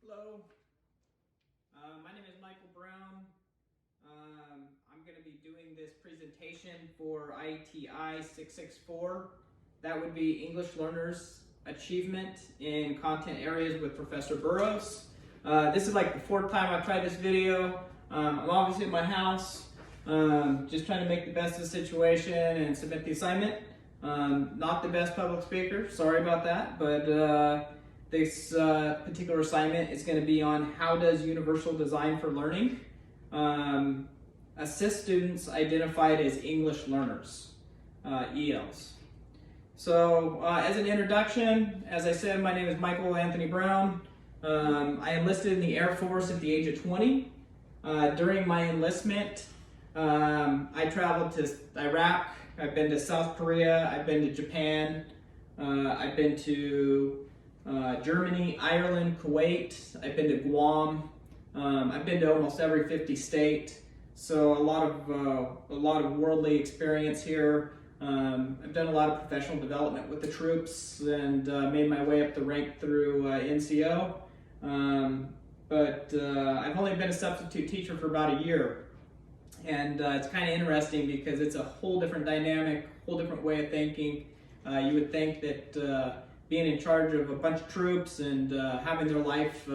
Hello, my name is Michael Brown. I'm going to be doing this presentation for ITI 664. That would be English Learners Achievement in Content Areas with Professor Burrows. This is like the fourth time I've tried this video. I'm obviously at my house, just trying to make the best of the situation and submit the assignment. Not the best public speaker, sorry about that, but this particular assignment is going to be on how does Universal Design for Learning assist students identified as English learners, ELLs. So as an introduction, as I said, my name is Michael Anthony Brown. I enlisted in the Air Force at the age of 20. During my enlistment, I traveled to Iraq, I've been to South Korea, I've been to Japan, I've been to Germany, Ireland, Kuwait, I've been to Guam, I've been to almost every 50 state, so a lot of worldly experience here. I've done a lot of professional development with the troops and made my way up the rank through NCO, but I've only been a substitute teacher for about a year, and it's kind of interesting because it's a whole different dynamic, whole different way of thinking. You would think that being in charge of a bunch of troops and having their life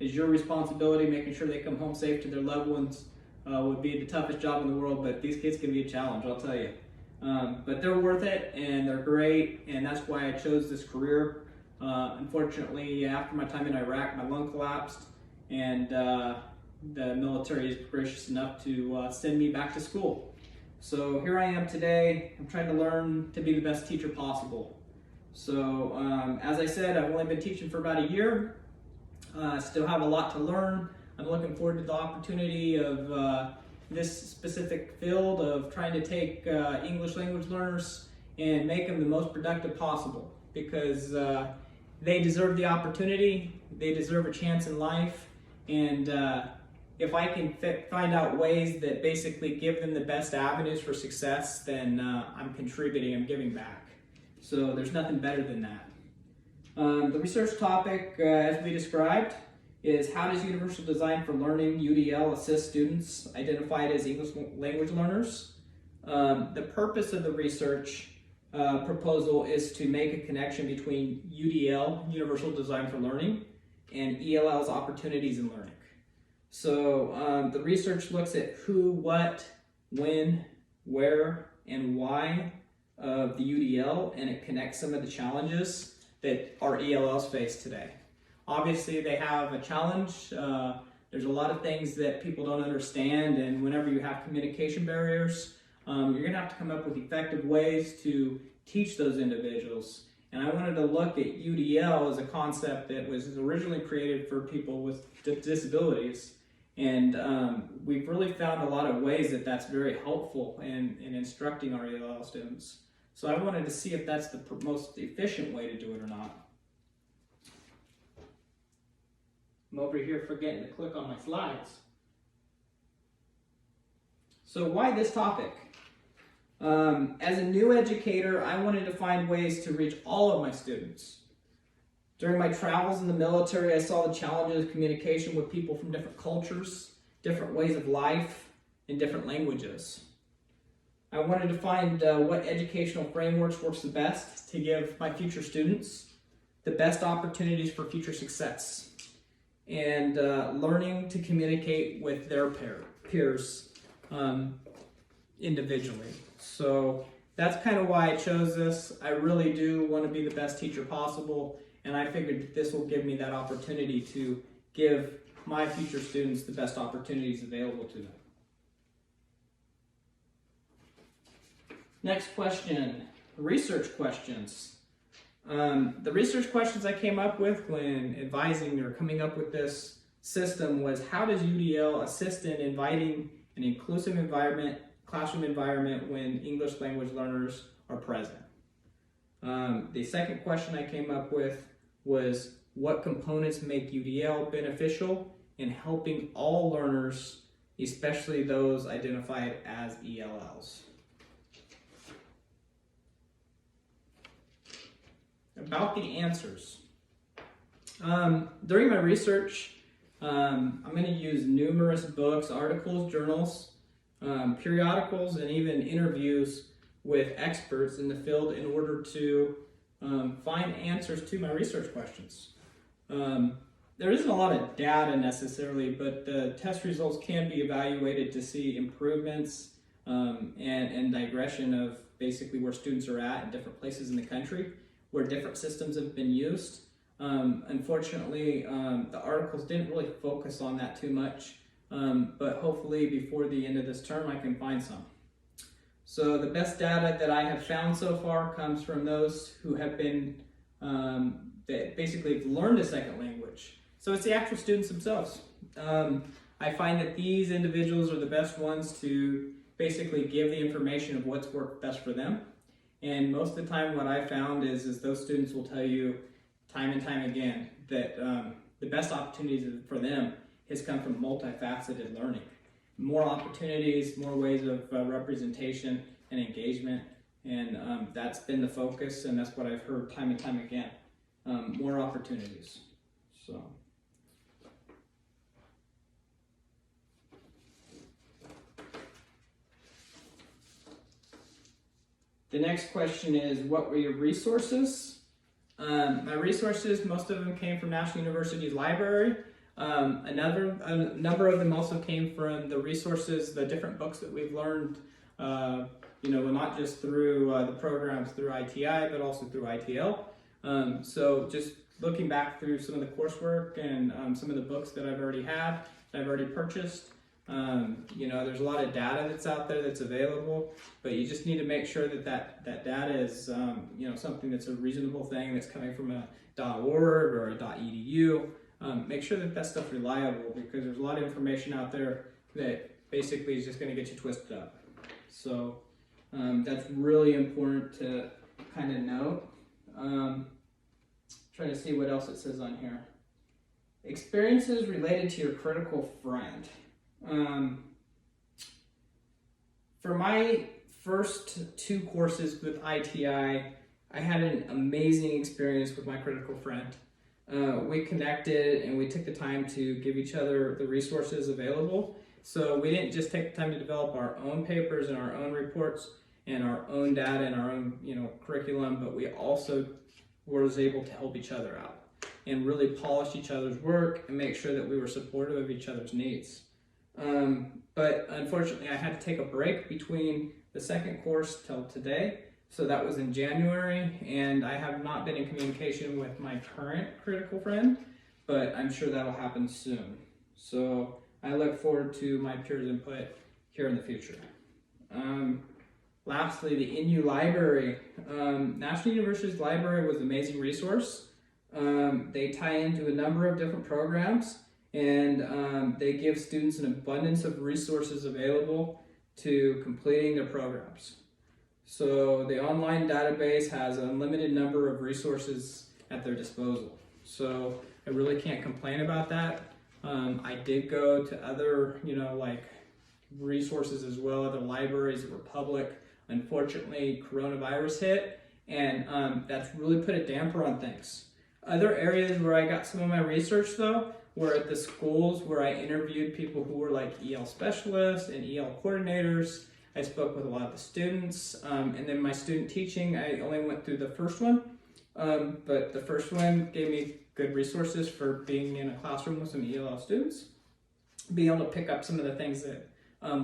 is your responsibility, making sure they come home safe to their loved ones would be the toughest job in the world, but these kids can be a challenge, I'll tell you. But they're worth it and they're great, and that's why I chose this career. Unfortunately, after my time in Iraq, my lung collapsed, and the military is gracious enough to send me back to school. So here I am today. I'm trying to learn to be the best teacher possible. So as I said, I've only been teaching for about a year. Still have a lot to learn. I'm looking forward to the opportunity of this specific field of trying to take English language learners and make them the most productive possible, because they deserve the opportunity, they deserve a chance in life, and if I can find out ways that basically give them the best avenues for success, then I'm contributing, I'm giving back. So there's nothing better than that. The research topic, as we described, is how does Universal Design for Learning, UDL, assist students identified as English language learners? The purpose of the research proposal is to make a connection between UDL, Universal Design for Learning, and ELLs, opportunities in learning. So the research looks at who, what, when, where, and why of the UDL, and it connects some of the challenges that our ELLs face today. Obviously, they have a challenge. There's a lot of things that people don't understand, and whenever you have communication barriers, you're going to have to come up with effective ways to teach those individuals. And I wanted to look at UDL as a concept that was originally created for people with disabilities, and we've really found a lot of ways that that's very helpful in instructing our ELL students. So I wanted to see if that's the most efficient way to do it or not. I'm over here forgetting to click on my slides. So why this topic? As a new educator, I wanted to find ways to reach all of my students. During my travels in the military, I saw the challenges of communication with people from different cultures, different ways of life, and different languages. I wanted to find what educational frameworks works the best to give my future students the best opportunities for future success, and learning to communicate with their peers individually. So that's kind of why I chose this. I really do want to be the best teacher possible, and I figured that this will give me that opportunity to give my future students the best opportunities available to them. Next question, research questions. The research questions I came up with when advising or coming up with this system was, how does UDL assist in inviting an inclusive environment, classroom environment, when English language learners are present? The second question I came up with was, what components make UDL beneficial in helping all learners, especially those identified as ELLs? About the answers. During my research, I'm going to use numerous books, articles, journals, periodicals, and even interviews with experts in the field in order to find answers to my research questions. There isn't a lot of data necessarily, but the test results can be evaluated to see improvements and digression of basically where students are at in different places in the country, where different systems have been used. Unfortunately, the articles didn't really focus on that too much, but hopefully before the end of this term I can find some. So the best data that I have found so far comes from those who have been, that basically learned a second language. So it's the actual students themselves. I find that these individuals are the best ones to basically give the information of what's worked best for them. And most of the time what I found is those students will tell you time and time again that the best opportunities for them has come from multifaceted learning. More opportunities, more ways of representation and engagement, and that's been the focus, and that's what I've heard time and time again. More opportunities. So. The next question is, what were your resources? My resources, most of them came from National University's library. A number of them also came from the resources, the different books that we've learned, not just through the programs through ITI, but also through ITL. So just looking back through some of the coursework and some of the books that I've already purchased, there's a lot of data that's out there that's available, but you just need to make sure that data is, something that's a reasonable thing that's coming from a .org or a .edu. Make sure that stuff's reliable, because there's a lot of information out there that basically is just going to get you twisted up. So that's really important to kind of note. Trying to see what else it says on here. Experiences related to your critical friend. For my first 2 courses with ITI, I had an amazing experience with my critical friend. We connected and we took the time to give each other the resources available. So we didn't just take the time to develop our own papers and our own reports and our own data and our own curriculum, but we also was able to help each other out and really polish each other's work and make sure that we were supportive of each other's needs. But unfortunately I had to take a break between the second course till today. So that was in January, and I have not been in communication with my current critical friend, but I'm sure that'll happen soon. So I look forward to my peers' input here in the future. Lastly, the NU Library. National University's library was an amazing resource. They tie into a number of different programs, and they give students an abundance of resources available to completing their programs. So the online database has an unlimited number of resources at their disposal. So I really can't complain about that. I did go to other, resources as well, other libraries that were public. Unfortunately, coronavirus hit, and that's really put a damper on things. Other areas where I got some of my research, though, were at the schools where I interviewed people who were like EL specialists and EL coordinators. I spoke with a lot of the students, and then my student teaching, I only went through the first one, but the first one gave me good resources for being in a classroom with some ELL students, being able to pick up some of the things that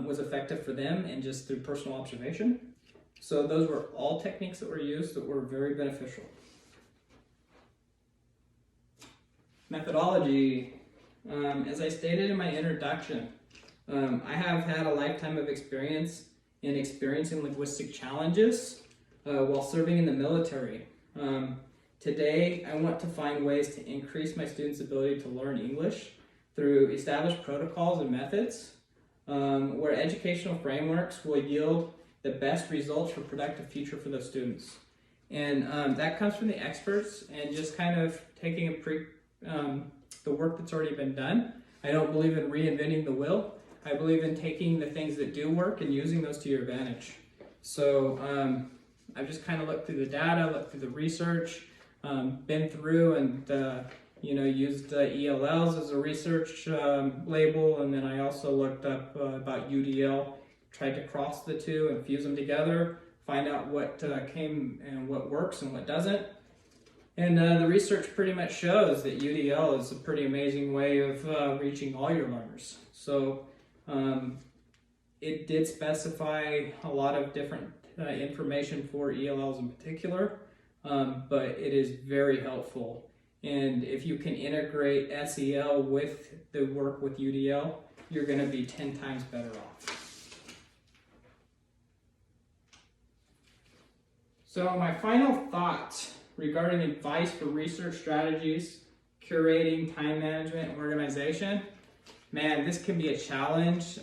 was effective for them and just through personal observation. So those were all techniques that were used that were very beneficial. Methodology. As I stated in my introduction, I have had a lifetime of experience in experiencing linguistic challenges while serving in the military. Today, I want to find ways to increase my students' ability to learn English through established protocols and methods where educational frameworks will yield the best results for productive future for those students. And that comes from the experts and just kind of taking the work that's already been done. I don't believe in reinventing the wheel. I believe in taking the things that do work and using those to your advantage. So I've just kind of looked through the data, looked through the research, been through and used ELLs as a research label, and then I also looked up about UDL, tried to cross the two and fuse them together, find out what came and what works and what doesn't. And the research pretty much shows that UDL is a pretty amazing way of reaching all your learners. So it did specify a lot of different information for ELLs in particular, but it is very helpful. And if you can integrate SEL with the work with UDL, you're going to be 10 times better off. So my final thought regarding advice for research strategies, curating, time management, and organization. Man, this can be a challenge.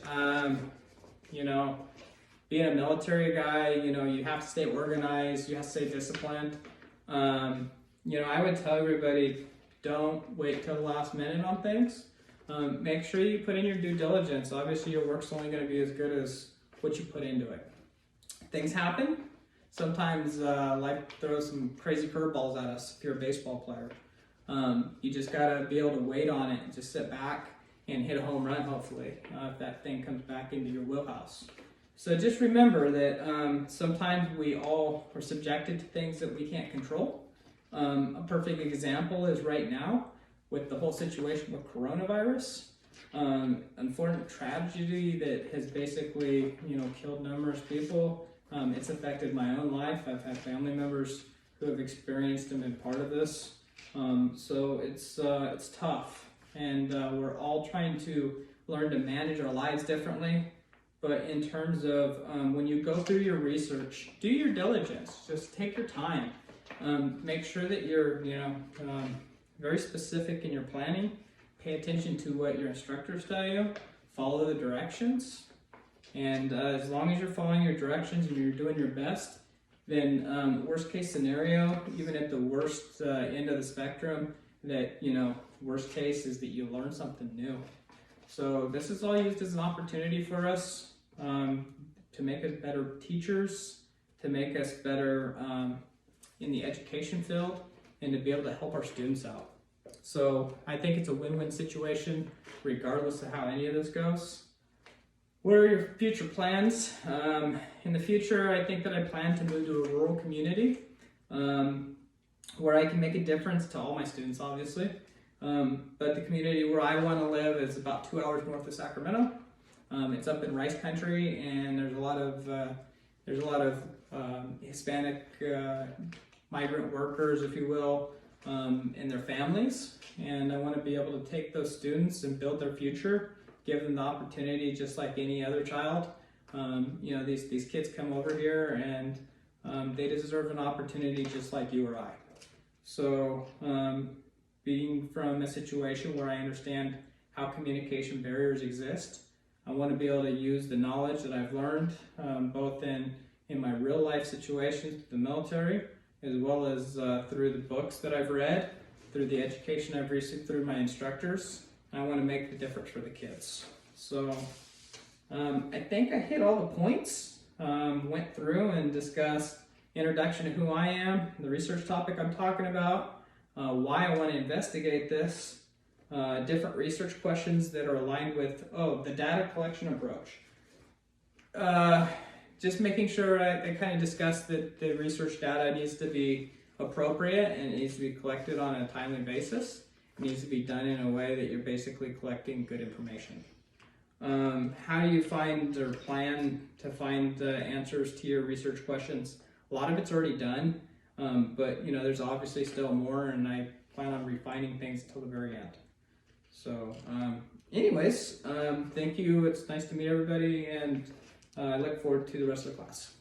Being a military guy, you have to stay organized, you have to stay disciplined. I would tell everybody, don't wait till the last minute on things. Make sure you put in your due diligence. Obviously, your work's only going to be as good as what you put into it. Things happen. Sometimes life throws some crazy curveballs at us if you're a baseball player. You just got to be able to wait on it and just sit back and hit a home run, hopefully, if that thing comes back into your wheelhouse. So just remember that sometimes we all are subjected to things that we can't control. A perfect example is right now with the whole situation with coronavirus. Unfortunate tragedy that has basically, killed numerous people. It's affected my own life. I've had family members who have experienced and been part of this. So it's tough, and we're all trying to learn to manage our lives differently. But in terms of when you go through your research, do your diligence. Just take your time. Make sure that you're very specific in your planning. Pay attention to what your instructors tell you. Follow the directions. And as long as you're following your directions and you're doing your best, then worst case scenario, even at the worst end of the spectrum, that, worst case is that you learn something new. So this is all used as an opportunity for us to make us better teachers, to make us better in the education field, and to be able to help our students out. So I think it's a win-win situation regardless of how any of this goes. What are your future plans? In the future, I think that I plan to move to a rural community where I can make a difference to all my students, obviously. But the community where I want to live is about 2 hours north of Sacramento. It's up in rice country, and there's a lot of Hispanic migrant workers, if you will, and their families. And I want to be able to take those students and build their future. Give them the opportunity just like any other child. These kids come over here and they deserve an opportunity just like you or I. So being from a situation where I understand how communication barriers exist, I want to be able to use the knowledge that I've learned both in my real life situations, the military, as well as through the books that I've read, through the education I've received through my instructors. I want to make the difference for the kids. So I think I hit all the points, went through and discussed introduction to who I am, the research topic I'm talking about, why I want to investigate this, different research questions that are aligned with, the data collection approach. Just making sure I kind of discussed that the research data needs to be appropriate and it needs to be collected on a timely basis. It needs to be done in a way that you're basically collecting good information. How do you find or plan to find the answers to your research questions? A lot of it's already done, but there's obviously still more, and I plan on refining things until the very end. So anyways, thank you. It's nice to meet everybody, and I look forward to the rest of the class.